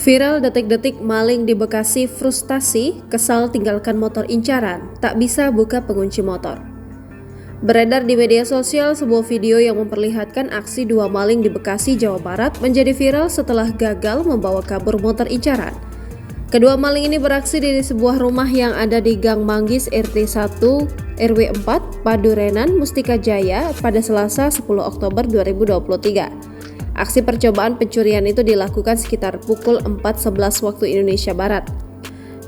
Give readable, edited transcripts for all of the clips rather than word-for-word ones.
Viral detik-detik maling di Bekasi frustasi, kesal tinggalkan motor incaran, tak bisa buka pengunci motor. Beredar di media sosial sebuah video yang memperlihatkan aksi dua maling di Bekasi, Jawa Barat menjadi viral setelah gagal membawa kabur motor incaran. Kedua maling ini beraksi di sebuah rumah yang ada di Gang Manggis RT 1 RW 4 Padurenan Mustika Jaya pada Selasa 10 Oktober 2023. Aksi percobaan pencurian itu dilakukan sekitar pukul 4.11 waktu Indonesia Barat.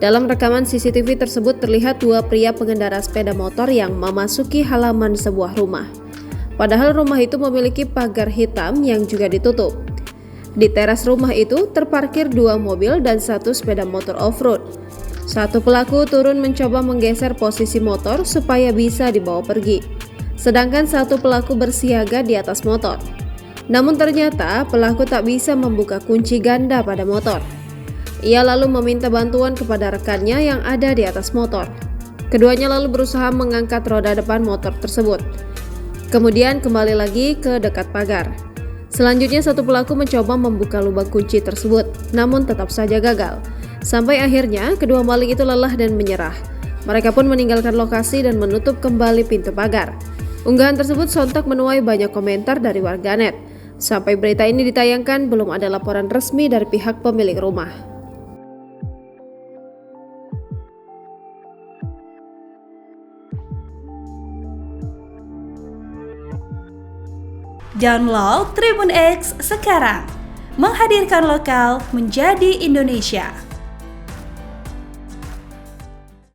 Dalam rekaman CCTV tersebut terlihat dua pria pengendara sepeda motor yang memasuki halaman sebuah rumah. Padahal rumah itu memiliki pagar hitam yang juga ditutup. Di teras rumah itu terparkir dua mobil dan satu sepeda motor off-road. Satu pelaku turun mencoba menggeser posisi motor supaya bisa dibawa pergi. Sedangkan satu pelaku bersiaga di atas motor. Namun ternyata pelaku tak bisa membuka kunci ganda pada motor. Ia lalu meminta bantuan kepada rekannya yang ada di atas motor. Keduanya lalu berusaha mengangkat roda depan motor tersebut. Kemudian kembali lagi ke dekat pagar. Selanjutnya satu pelaku mencoba membuka lubang kunci tersebut, namun tetap saja gagal. Sampai akhirnya kedua maling itu lelah dan menyerah. Mereka pun meninggalkan lokasi dan menutup kembali pintu pagar. Unggahan tersebut sontak menuai banyak komentar dari warganet. Sampai berita ini ditayangkan, belum ada laporan resmi dari pihak pemilik rumah. Download Tribun X sekarang, menghadirkan lokal menjadi Indonesia.